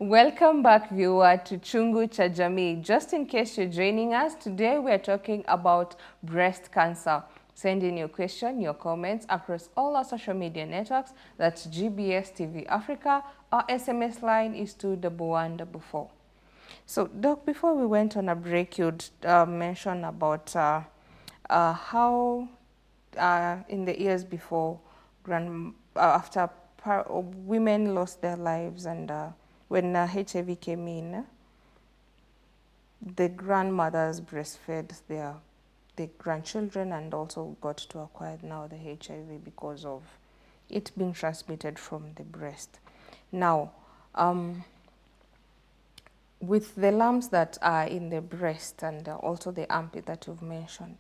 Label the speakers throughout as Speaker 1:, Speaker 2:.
Speaker 1: Welcome back, viewer, to Chungu cha Jamii. Just in case you're joining us, today we are talking about breast cancer. Send in your question, your comments across all our social media networks. That's GBS TV Africa. Our SMS line is 21144. So, Doc, before we went on a break, you'd mentioned about how in the years before, after women lost their lives, and when HIV came in, the grandmothers breastfed the grandchildren and also got to acquire now the HIV because of it being transmitted from the breast. Now, with the lumps that are in the breast and also the armpit that you've mentioned,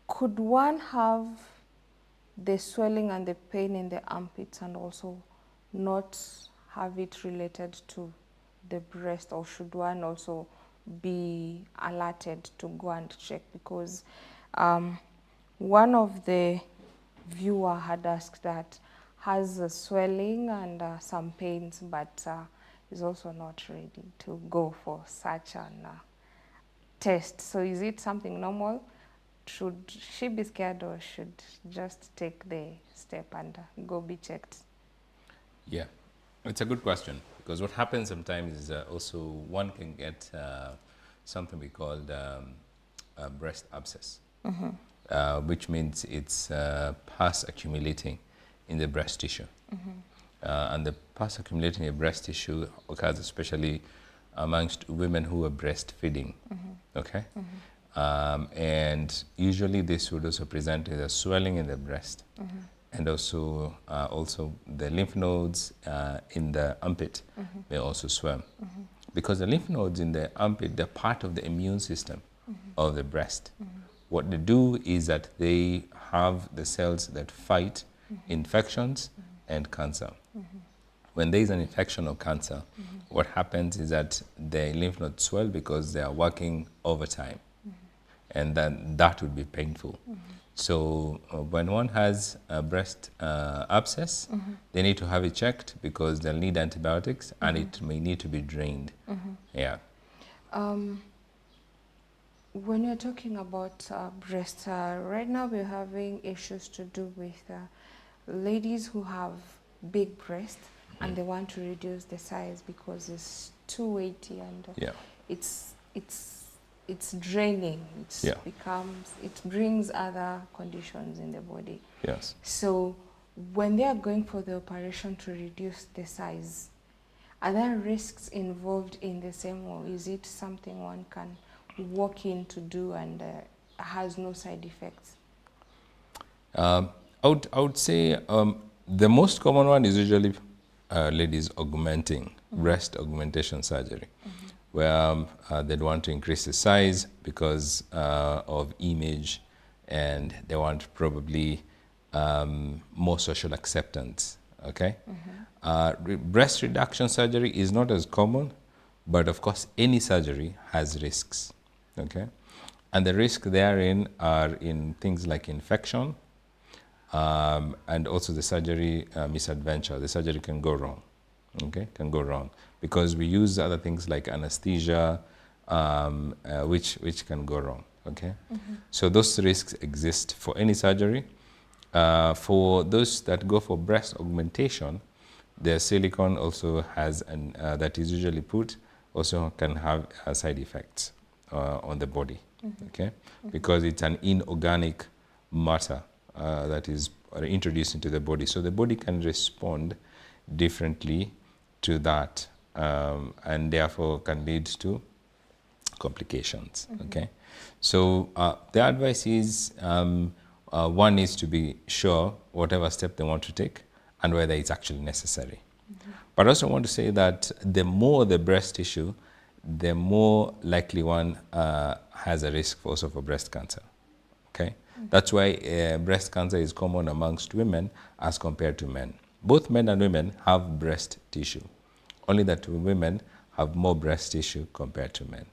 Speaker 1: could one have the swelling and the pain in the armpits and also not have it related to the breast, or should one also be alerted to go and check? Because one of the viewer had asked that has a swelling and some pains, but is also not ready to go for such an test. So is it something normal? Should she be scared, or should just take the step and go be checked?
Speaker 2: Yeah, it's a good question, because what happens sometimes is also one can get something we call breast abscess, which means it's pus accumulating in the breast tissue. And the pus accumulating in the breast tissue occurs especially amongst women who are breastfeeding. Okay? And usually this would also present as a swelling in the breast, and also the lymph nodes in the armpit may also swell, because the lymph nodes in the armpit, they're part of the immune system of the breast. What they do is that they have the cells that fight infections and cancer. When there is an infection or cancer, what happens is that the lymph nodes swell because they are working overtime, and then that would be painful. So when one has a breast abscess, they need to have it checked, because they'll need antibiotics, and it may need to be drained. Yeah.
Speaker 1: When you're talking about breast, right now we're having issues to do with ladies who have big breast and they want to reduce the size because it's too weighty, and
Speaker 2: Yeah.
Speaker 1: it's draining.
Speaker 2: Yeah.
Speaker 1: It brings other conditions in the body.
Speaker 2: Yes.
Speaker 1: So when they are going for the operation to reduce the size, are there risks involved in the same, or is it something one can walk in to do and has no side effects?
Speaker 2: I would say the most common one is usually ladies augmenting, breast augmentation surgery, where they'd want to increase the size because of image, and they want probably more social acceptance. Okay, breast reduction surgery is not as common, but of course any surgery has risks. Okay, and the risk therein are in things like infection, and also the surgery misadventure. The surgery can go wrong. Okay, can go wrong because we use other things like anesthesia, which can go wrong. Okay, so those risks exist for any surgery. For those that go for breast augmentation, the silicone also has that is usually put, also can have side effects on the body. Okay, because it's an inorganic matter that is introduced into the body, so the body can respond differently to that, and therefore can lead to complications. Okay, so the advice is one needs to be sure whatever step they want to take and whether it's actually necessary. But I also want to say that the more the breast tissue, the more likely one has a risk also for breast cancer. Okay, that's why breast cancer is common amongst women as compared to men. Both men and women have breast tissue, only that women have more breast tissue compared to men.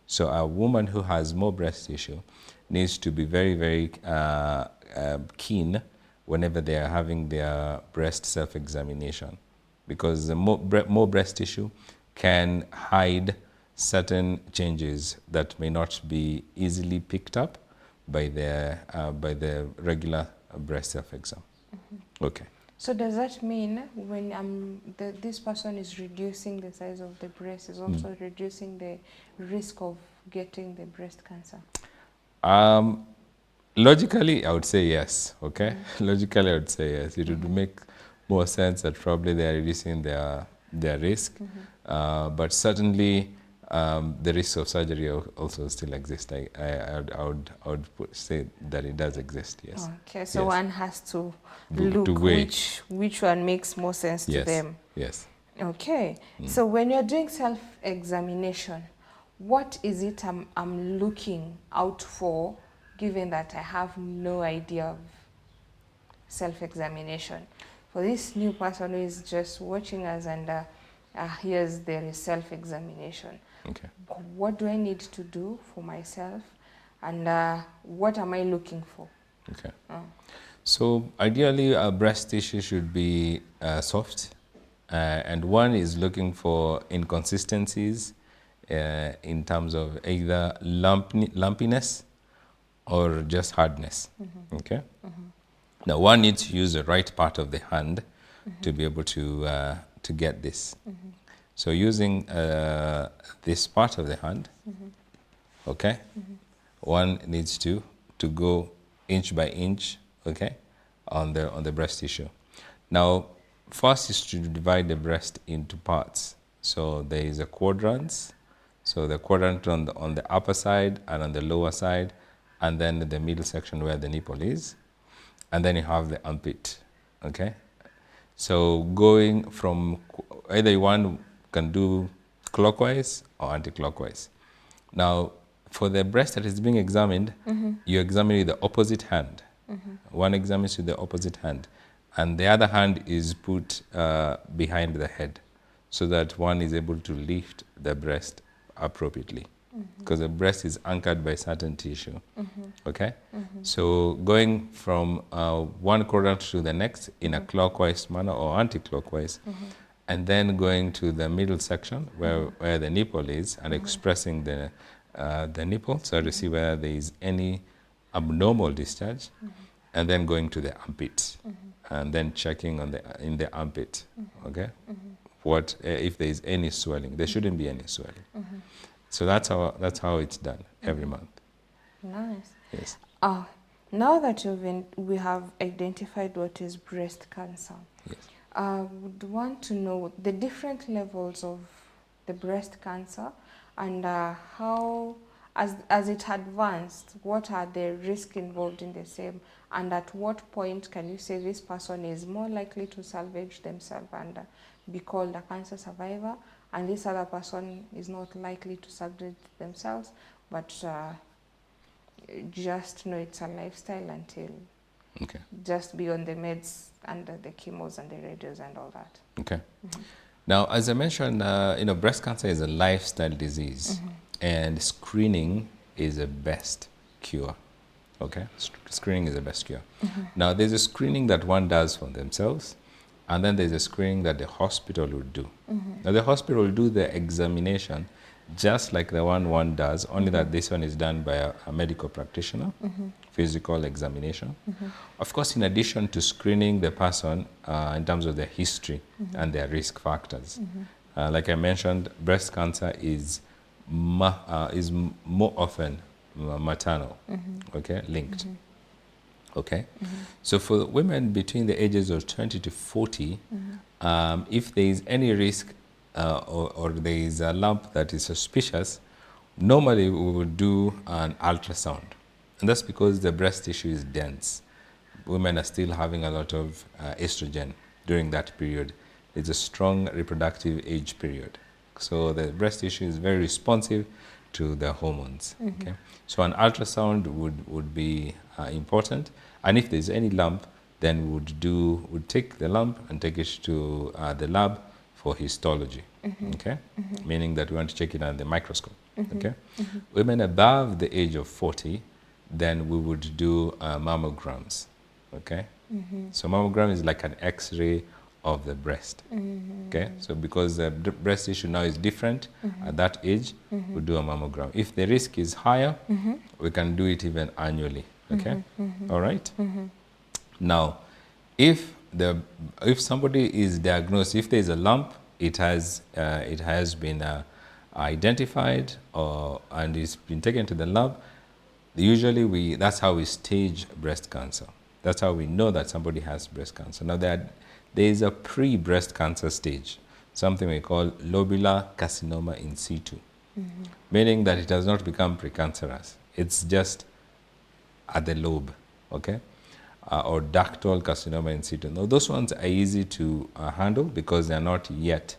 Speaker 2: So a woman who has more breast tissue needs to be very, very keen whenever they are having their breast self-examination, because the more breast tissue can hide certain changes that may not be easily picked up by the regular breast self-exam. Okay.
Speaker 1: So does that mean when this person is reducing the size of the breast, is also reducing the risk of getting the breast cancer?
Speaker 2: Logically, I would say yes. Okay. Logically, I would say yes. It would make more sense that probably they are reducing their risk, but certainly the risk of surgery also still exists. I would say that it does exist. Yes.
Speaker 1: Okay, so
Speaker 2: Yes.
Speaker 1: one has to
Speaker 2: To
Speaker 1: look
Speaker 2: weigh.
Speaker 1: which one makes more sense to
Speaker 2: Yes.
Speaker 1: them.
Speaker 2: Yes.
Speaker 1: Okay, so when you're doing self-examination, what is it I'm looking out for, given that I have no idea of self-examination? For this new person who is just watching us and hears there is self-examination,
Speaker 2: Okay.
Speaker 1: what do I need to do for myself, and what am I looking for?
Speaker 2: Okay. So ideally, breast tissue should be soft, and one is looking for inconsistencies in terms of either lumpiness or just hardness. Okay. Now, one needs to use the right part of the hand to be able to get this. So, using this part of the hand, okay, one needs to go inch by inch, okay, on the breast tissue. Now, first is to divide the breast into parts. So there is a quadrant. So the quadrant on the upper side and on the lower side, and then the middle section where the nipple is, and then you have the armpit, okay. So going from either one can do clockwise or anti-clockwise. Now, for the breast that is being examined, you examine with the opposite hand. One examines with the opposite hand, and the other hand is put behind the head so that one is able to lift the breast appropriately, because the breast is anchored by certain tissue. Okay? So going from one quadrant to the next in a clockwise manner or anti-clockwise, and then going to the middle section where the nipple is and expressing the nipple, so to see whether there is any abnormal discharge, and then going to the armpit, and then checking in the armpit, okay, what if there is any swelling. There shouldn't be any swelling. So that's how it's done every month.
Speaker 1: Nice.
Speaker 2: Yes.
Speaker 1: Now that we have identified what is breast cancer,
Speaker 2: Yes.
Speaker 1: I would want to know the different levels of the breast cancer, and how, as it advanced, what are the risks involved in the same, and at what point can you say this person is more likely to salvage themselves and be called a cancer survivor, and this other person is not likely to salvage themselves, but just know it's a lifestyle until
Speaker 2: Okay.
Speaker 1: just be on the meds and the chemos and the radios and all that.
Speaker 2: Okay. Now, as I mentioned, breast cancer is a lifestyle disease, and screening is the best cure. Okay, screening is the best cure. Now, there's a screening that one does for themselves, and then there's a screening that the hospital will do. Now, the hospital will do the examination just like the one does, only that this one is done by a medical practitioner, physical examination. Of course, in addition to screening the person in terms of their history and their risk factors. Like I mentioned, breast cancer is more often maternal, okay, linked. Okay, so for women between the ages of 20 to 40, if there is any risk or there is a lump that is suspicious, normally we would do an ultrasound. And that's because the breast tissue is dense. Women are still having a lot of estrogen during that period. It's a strong reproductive age period. So the breast tissue is very responsive to the hormones. Okay? So an ultrasound would be important. And if there's any lump, then would take the lump and take it to the lab for histology, okay? Meaning that we want to check it under the microscope, okay? Women above the age of 40, then we would do mammograms, okay? So mammogram is like an X-ray of the breast. Okay, so because the breast tissue now is different at that age, we do a mammogram. If the risk is higher, we can do it even annually. Okay, all right. Now, if somebody is diagnosed, if there is a lump, it has been identified and it's been taken to the lab. Usually, that's how we stage breast cancer. That's how we know that somebody has breast cancer. Now, there is a pre-breast cancer stage, something we call lobular carcinoma in situ, meaning that it has not become precancerous. It's just at the lobe, okay? Or ductal carcinoma in situ. Now, those ones are easy to handle because they are not yet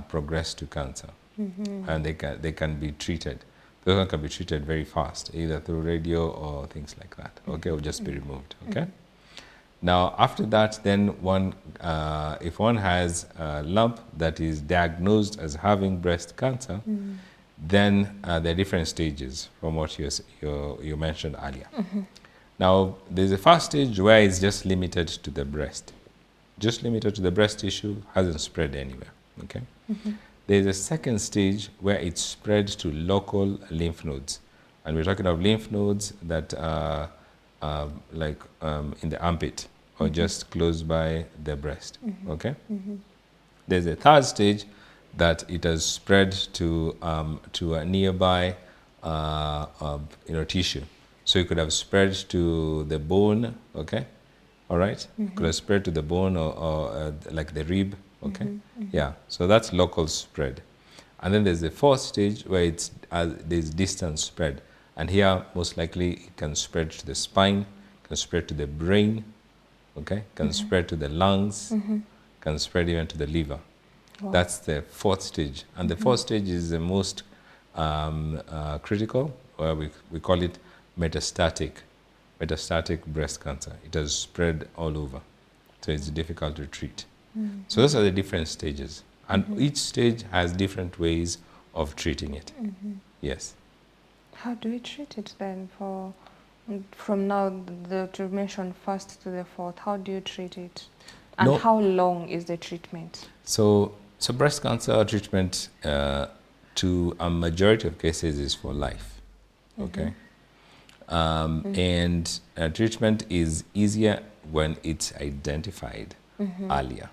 Speaker 2: progressed to cancer, and they can be treated. Those ones can be treated very fast, either through radio or things like that. Okay, or just be removed. Okay. Now, after that, then if one has a lump that is diagnosed as having breast cancer, then there are different stages from what you mentioned earlier. Now, there's a first stage where it's just limited to the breast. Just limited to the breast tissue, hasn't spread anywhere, okay? There's a second stage where it's spread to local lymph nodes. And we're talking of lymph nodes that are in the armpit or just close by the breast, okay? There's a third stage that it has spread to a nearby tissue. So it could have spread to the bone, okay? All right? Could have spread to the bone or like the rib, okay? Yeah, so that's local spread. And then there's the fourth stage where there's distant spread. And here, most likely, it can spread to the spine, can spread to the brain, okay? Can spread to the lungs, can spread even to the liver. Wow. That's the fourth stage. And the fourth stage is the most critical, where we call it metastatic breast cancer. It has spread all over, so it's difficult to treat. So those are the different stages, and each stage has different ways of treating it. Yes.
Speaker 1: How do we treat it then? From now, to mention first to the fourth, how do you treat it, and how long is the treatment?
Speaker 2: So breast cancer treatment, to a majority of cases, is for life. Okay. And treatment is easier when it's identified earlier.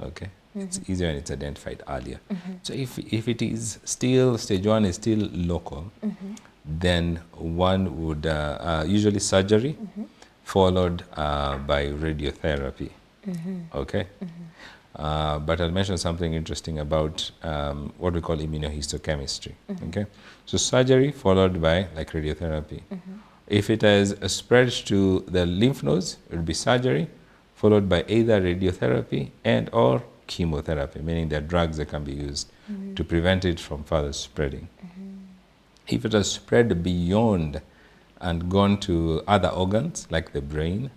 Speaker 2: Okay, it's easier when it's identified earlier. So if it is still stage 1 is still local, then one would usually surgery followed by radiotherapy. Okay. But I'll mention something interesting about what we call immunohistochemistry. Okay, so surgery followed by like radiotherapy. If it has spread to the lymph nodes, it will be surgery followed by either radiotherapy and or chemotherapy, meaning there are drugs that can be used to prevent it from further spreading. If it has spread beyond and gone to other organs like the brain,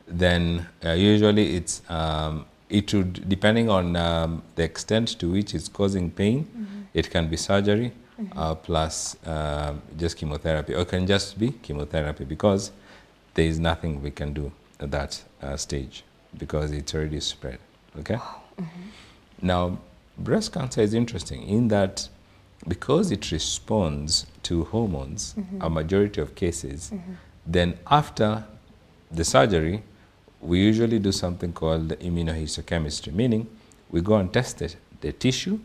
Speaker 2: then usually it would, depending on the extent to which it's causing pain, it can be surgery plus just chemotherapy, or it can just be chemotherapy because there is nothing we can do at that stage because it's already spread. Okay. Now, breast cancer is interesting in that because it responds to hormones, a majority of cases, then after the surgery, we usually do something called immunohistochemistry, meaning we go and test the tissue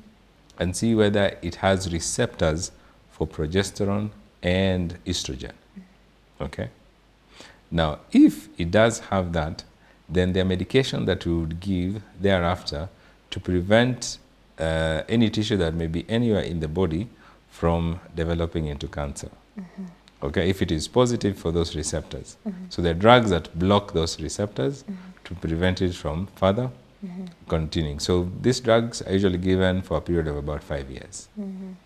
Speaker 2: and see whether it has receptors for progesterone and estrogen. Okay? Now, if it does have that, then there are medication that we would give thereafter to prevent any tissue that may be anywhere in the body from developing into cancer. Okay, if it is positive for those receptors. So there are drugs that block those receptors to prevent it from further continuing. So these drugs are usually given for a period of about 5 years.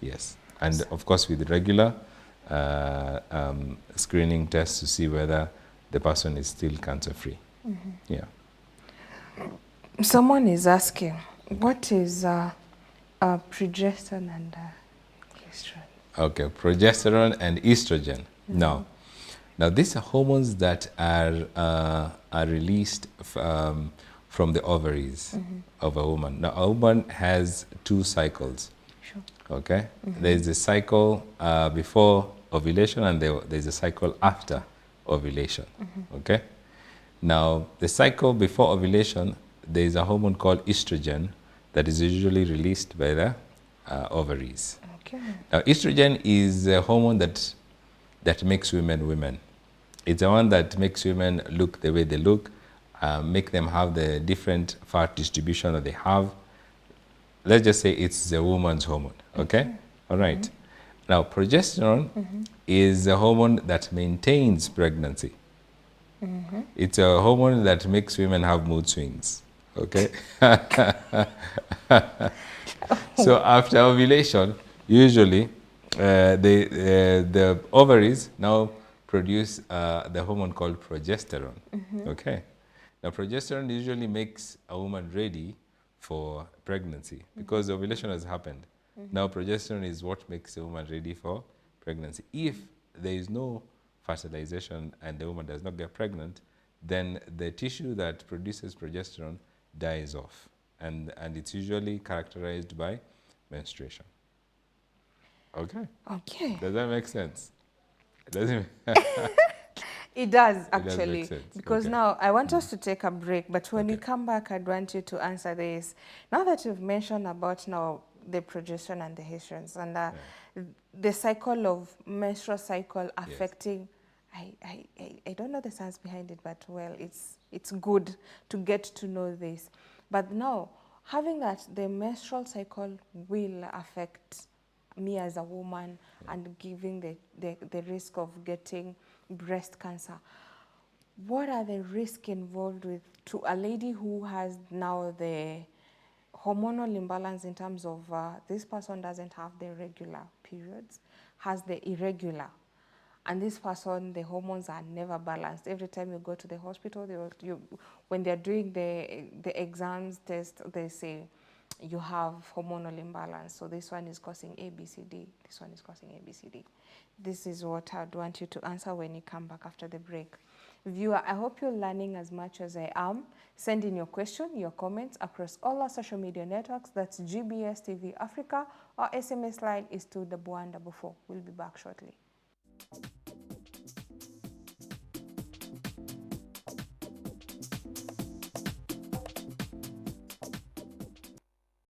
Speaker 2: Yes, and of course with regular screening tests to see whether the person is still cancer-free. Yeah.
Speaker 1: Someone is asking, what is progesterone and estrogen?
Speaker 2: Okay, progesterone and estrogen. Now these are hormones that are released from the ovaries of a woman. Now, a woman has 2 cycles.
Speaker 1: Sure.
Speaker 2: Okay? There's a cycle before ovulation, and there's a cycle after ovulation. Okay? Now, the cycle before ovulation, there's a hormone called estrogen that is usually released by the ovaries.
Speaker 1: Okay.
Speaker 2: Now, estrogen is a hormone that makes women women. It's the one that makes women look the way they look, make them have the different fat distribution that they have. Let's just say it's the woman's hormone, okay? All right. Now, progesterone is a hormone that maintains pregnancy. It's a hormone that makes women have mood swings, okay? So after ovulation, usually the ovaries now produce the hormone called progesterone. Okay. Now progesterone usually makes a woman ready for pregnancy because ovulation has happened. Now progesterone is what makes a woman ready for pregnancy. If there is no fertilization and the woman does not get pregnant, then the tissue that produces progesterone dies off. And it's usually characterized by menstruation. Okay.
Speaker 1: Okay.
Speaker 2: Does that make sense? It doesn't.
Speaker 1: It does
Speaker 2: It does
Speaker 1: actually,
Speaker 2: make sense.
Speaker 1: because
Speaker 2: Okay.
Speaker 1: now I want us to take a break, but when we
Speaker 2: Okay.
Speaker 1: come back, I'd want you to answer this. Now that you've mentioned about now the progesterone and the estrogens and the cycle of menstrual cycle affecting, I don't know the science behind it, but well, it's good to get to know this. But now, having that the menstrual cycle will affect me as a woman and giving the risk of getting breast cancer. What are the risks involved with to a lady who has now the hormonal imbalance in terms of this person doesn't have the regular periods, has the irregular, and this person, the hormones are never balanced. Every time you go to the hospital, when they're doing the exams test, they say you have hormonal imbalance. So this one is causing ABCD. This one is causing ABCD. This is what I'd want you to answer when you come back after the break. Viewer, I hope you're learning as much as I am. Send in your question, your comments across all our social media networks. That's GBS TV Africa. Our SMS line is 21144. We'll be back shortly.